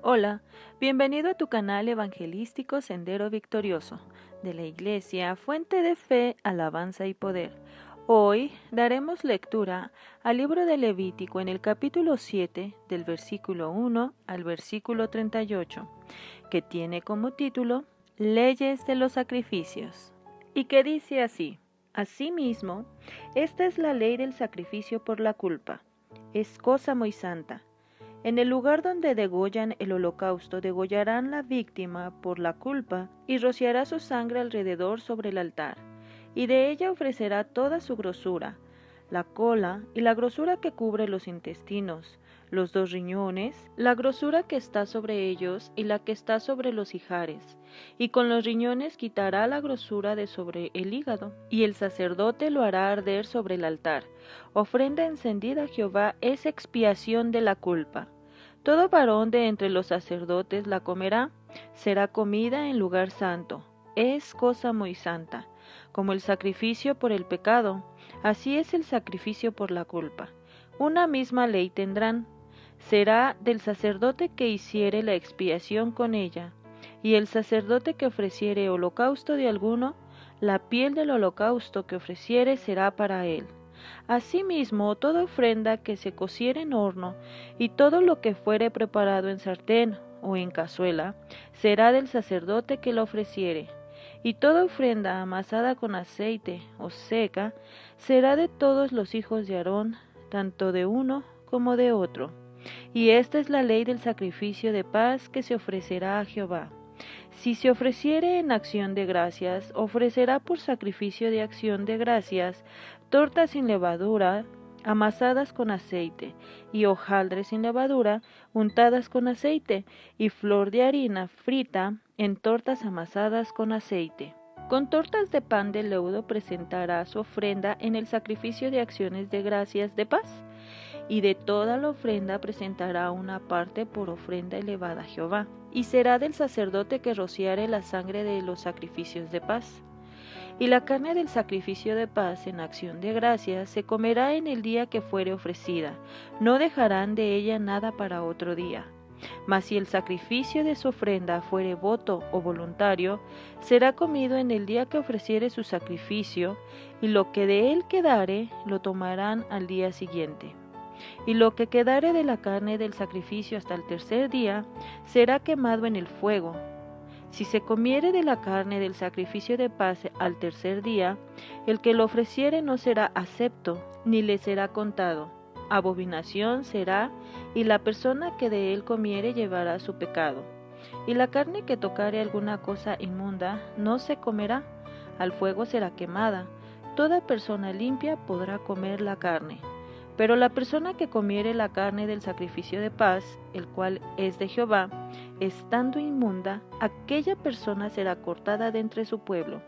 Hola, bienvenido a tu canal evangelístico Sendero Victorioso, de la Iglesia Fuente de Fe, Alabanza y Poder. Hoy daremos lectura al libro de Levítico en el capítulo 7, del versículo 1 al versículo 38, que tiene como título Leyes de los Sacrificios, y que dice así: Asimismo, esta es la ley del sacrificio por la culpa. Es cosa muy santa. En el lugar donde degollan el holocausto, degollarán la víctima por la culpa y rociará su sangre alrededor sobre el altar, y de ella ofrecerá toda su grosura, la cola y la grosura que cubre los intestinos, los 2 riñones, la grosura que está sobre ellos y la que está sobre los ijares, y con los riñones quitará la grosura de sobre el hígado, y el sacerdote lo hará arder sobre el altar. Ofrenda encendida a Jehová es expiación de la culpa. Todo varón de entre los sacerdotes la comerá, será comida en lugar santo. Es cosa muy santa. Como el sacrificio por el pecado, así es el sacrificio por la culpa. Una misma ley tendrán. Será del sacerdote que hiciere la expiación con ella, y el sacerdote que ofreciere holocausto de alguno, la piel del holocausto que ofreciere será para él. Asimismo, toda ofrenda que se cociere en horno, y todo lo que fuere preparado en sartén o en cazuela, será del sacerdote que la ofreciere. Y toda ofrenda amasada con aceite o seca, será de todos los hijos de Aarón, tanto de uno como de otro. Y esta es la ley del sacrificio de paz que se ofrecerá a Jehová. Si se ofreciere en acción de gracias, ofrecerá por sacrificio de acción de gracias tortas sin levadura, amasadas con aceite, y hojaldres sin levadura, untadas con aceite, y flor de harina frita en tortas amasadas con aceite. Con tortas de pan de leudo presentará su ofrenda en el sacrificio de acciones de gracias de paz, y de toda la ofrenda presentará una parte por ofrenda elevada a Jehová, y será del sacerdote que rociare la sangre de los sacrificios de paz. Y la carne del sacrificio de paz en acción de gracias se comerá en el día que fuere ofrecida, no dejarán de ella nada para otro día. Mas si el sacrificio de su ofrenda fuere voto o voluntario, será comido en el día que ofreciere su sacrificio, y lo que de él quedare lo tomarán al día siguiente. Y lo que quedare de la carne del sacrificio hasta el tercer día, será quemado en el fuego. Si se comiere de la carne del sacrificio de paz al tercer día, el que lo ofreciere no será acepto, ni le será contado. Abominación será, y la persona que de él comiere llevará su pecado. Y la carne que tocare alguna cosa inmunda no se comerá, al fuego será quemada. Toda persona limpia podrá comer la carne. Pero la persona que comiere la carne del sacrificio de paz, el cual es de Jehová, estando inmunda, aquella persona será cortada de entre su pueblo.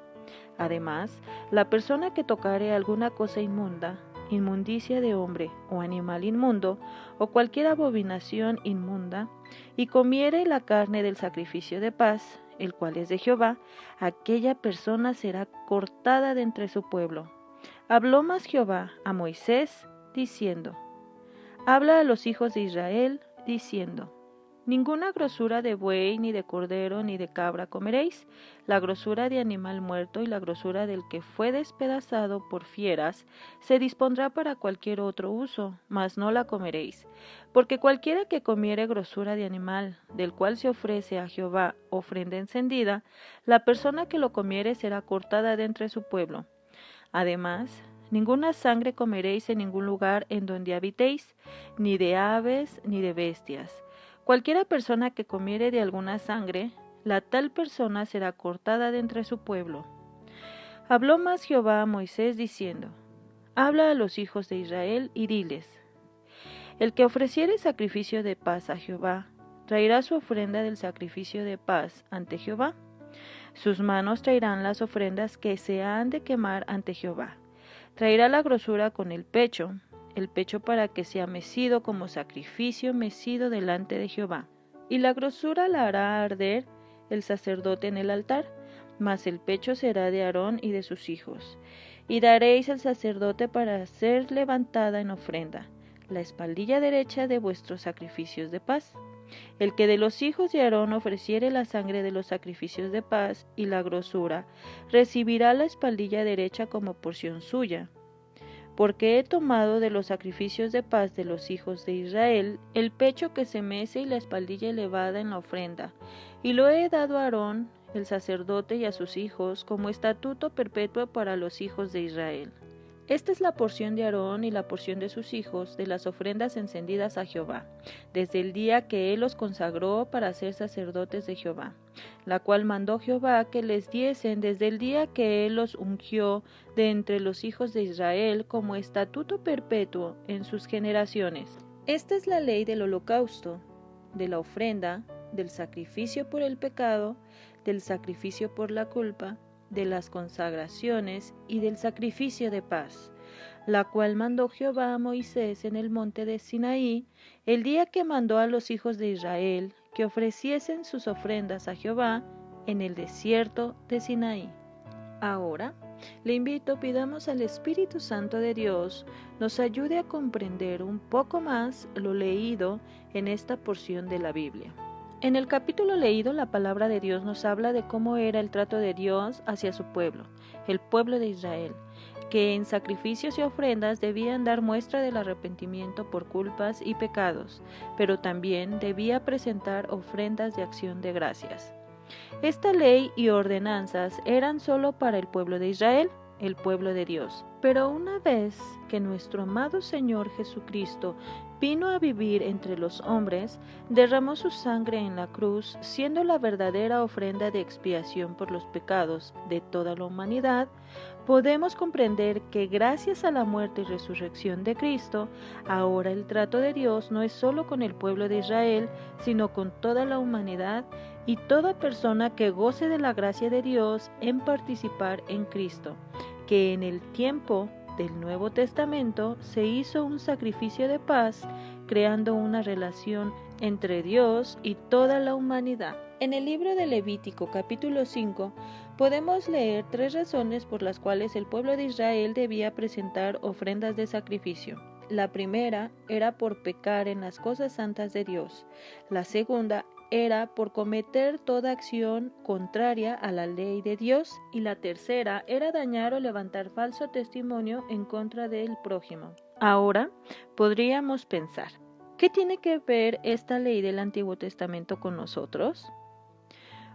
Además, la persona que tocare alguna cosa inmunda, inmundicia de hombre o animal inmundo, o cualquier abominación inmunda, y comiere la carne del sacrificio de paz, el cual es de Jehová, aquella persona será cortada de entre su pueblo. Habló más Jehová a Moisés, diciendo: Habla a los hijos de Israel, diciendo: Ninguna grosura de buey, ni de cordero, ni de cabra comeréis. La grosura de animal muerto y la grosura del que fue despedazado por fieras se dispondrá para cualquier otro uso, mas no la comeréis. Porque cualquiera que comiere grosura de animal, del cual se ofrece a Jehová ofrenda encendida, la persona que lo comiere será cortada de entre su pueblo. Además, ninguna sangre comeréis en ningún lugar en donde habitéis, ni de aves, ni de bestias. Cualquiera persona que comiere de alguna sangre, la tal persona será cortada de entre su pueblo. Habló más Jehová a Moisés diciendo: Habla a los hijos de Israel y diles: El que ofreciere sacrificio de paz a Jehová, traerá su ofrenda del sacrificio de paz ante Jehová. Sus manos traerán las ofrendas que se han de quemar ante Jehová. Traerá la grosura con el pecho para que sea mecido como sacrificio mecido delante de Jehová. Y la grosura la hará arder el sacerdote en el altar, mas el pecho será de Aarón y de sus hijos. Y daréis al sacerdote para ser levantada en ofrenda, la espaldilla derecha de vuestros sacrificios de paz. El que de los hijos de Aarón ofreciere la sangre de los sacrificios de paz y la grosura, recibirá la espaldilla derecha como porción suya. Porque he tomado de los sacrificios de paz de los hijos de Israel el pecho que se mece y la espaldilla elevada en la ofrenda, y lo he dado a Aarón, el sacerdote, y a sus hijos, como estatuto perpetuo para los hijos de Israel. Esta es la porción de Aarón y la porción de sus hijos de las ofrendas encendidas a Jehová, desde el día que él los consagró para ser sacerdotes de Jehová, la cual mandó Jehová que les diesen desde el día que él los ungió de entre los hijos de Israel como estatuto perpetuo en sus generaciones. Esta es la ley del holocausto, de la ofrenda, del sacrificio por el pecado, del sacrificio por la culpa, de las consagraciones y del sacrificio de paz, la cual mandó Jehová a Moisés en el monte de Sinaí, el día que mandó a los hijos de Israel que ofreciesen sus ofrendas a Jehová en el desierto de Sinaí. Ahora, le invito, pidamos al Espíritu Santo de Dios nos ayude a comprender un poco más lo leído en esta porción de la Biblia. En el capítulo leído, la palabra de Dios nos habla de cómo era el trato de Dios hacia su pueblo, el pueblo de Israel, que en sacrificios y ofrendas debían dar muestra del arrepentimiento por culpas y pecados, pero también debía presentar ofrendas de acción de gracias. Esta ley y ordenanzas eran solo para el pueblo de Israel, el pueblo de Dios. Pero una vez que nuestro amado Señor Jesucristo vino a vivir entre los hombres, derramó su sangre en la cruz, siendo la verdadera ofrenda de expiación por los pecados de toda la humanidad, podemos comprender que gracias a la muerte y resurrección de Cristo, ahora el trato de Dios no es solo con el pueblo de Israel, sino con toda la humanidad y toda persona que goce de la gracia de Dios en participar en Cristo, que en el tiempo del Nuevo Testamento se hizo un sacrificio de paz, creando una relación entre Dios y toda la humanidad. En el libro de Levítico capítulo 5 podemos leer 3 razones por las cuales el pueblo de Israel debía presentar ofrendas de sacrificio. La primera era por pecar en las cosas santas de Dios. La segunda era por cometer toda acción contraria a la ley de Dios, y la tercera era dañar o levantar falso testimonio en contra del prójimo. Ahora podríamos pensar, ¿qué tiene que ver esta ley del Antiguo Testamento con nosotros?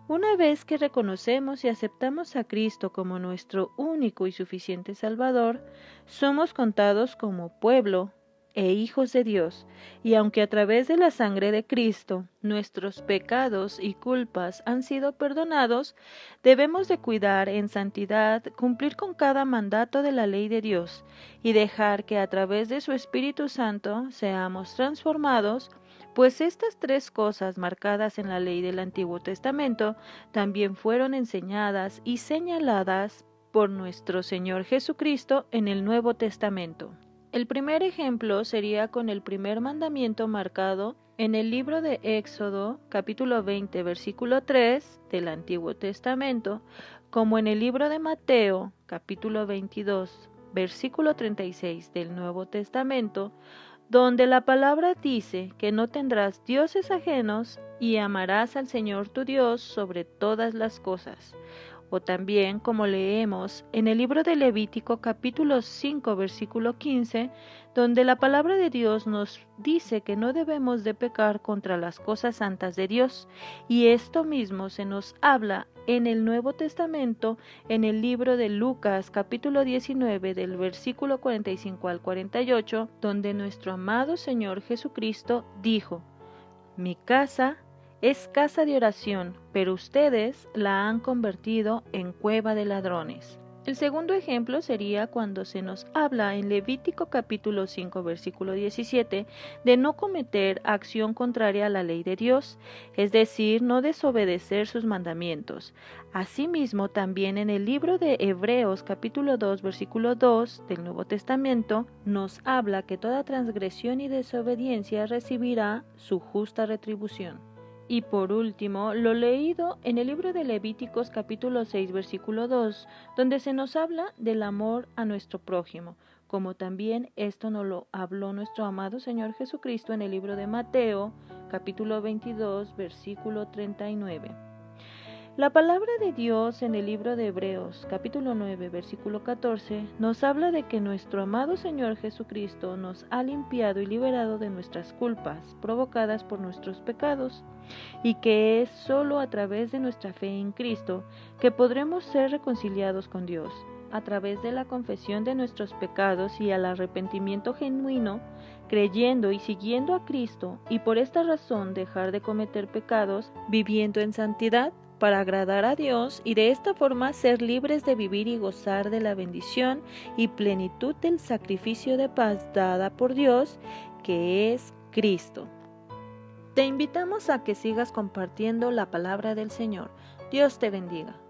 Una vez que reconocemos y aceptamos a Cristo como nuestro único y suficiente Salvador, somos contados como pueblo e hijos de Dios, y aunque a través de la sangre de Cristo nuestros pecados y culpas han sido perdonados, debemos de cuidar en santidad, cumplir con cada mandato de la ley de Dios, y dejar que a través de su Espíritu Santo seamos transformados, pues estas 3 cosas marcadas en la ley del Antiguo Testamento también fueron enseñadas y señaladas por nuestro Señor Jesucristo en el Nuevo Testamento. El primer ejemplo sería con el primer mandamiento marcado en el libro de Éxodo, capítulo 20, versículo 3 del Antiguo Testamento, como en el libro de Mateo, capítulo 22, versículo 36 del Nuevo Testamento, donde la palabra dice que no tendrás dioses ajenos y amarás al Señor tu Dios sobre todas las cosas. O también, como leemos en el libro de Levítico capítulo 5 versículo 15, donde la palabra de Dios nos dice que no debemos de pecar contra las cosas santas de Dios, y esto mismo se nos habla en el Nuevo Testamento, en el libro de Lucas capítulo 19 del versículo 45 al 48, donde nuestro amado Señor Jesucristo dijo: «Mi casa es casa de oración, pero ustedes la han convertido en cueva de ladrones». El segundo ejemplo sería cuando se nos habla en Levítico capítulo 5 versículo 17 de no cometer acción contraria a la ley de Dios, es decir, no desobedecer sus mandamientos. Asimismo, también en el libro de Hebreos capítulo 2 versículo 2 del Nuevo Testamento nos habla que toda transgresión y desobediencia recibirá su justa retribución. Y por último, lo leído en el libro de Levíticos capítulo 6 versículo 2, donde se nos habla del amor a nuestro prójimo, como también esto nos lo habló nuestro amado Señor Jesucristo en el libro de Mateo capítulo 22, versículo 39. La palabra de Dios en el libro de Hebreos, capítulo 9, versículo 14, nos habla de que nuestro amado Señor Jesucristo nos ha limpiado y liberado de nuestras culpas provocadas por nuestros pecados, y que es solo a través de nuestra fe en Cristo que podremos ser reconciliados con Dios. A través de la confesión de nuestros pecados y al arrepentimiento genuino, creyendo y siguiendo a Cristo, y por esta razón dejar de cometer pecados, viviendo en santidad, para agradar a Dios y de esta forma ser libres de vivir y gozar de la bendición y plenitud del sacrificio de paz dada por Dios, que es Cristo. Te invitamos a que sigas compartiendo la palabra del Señor. Dios te bendiga.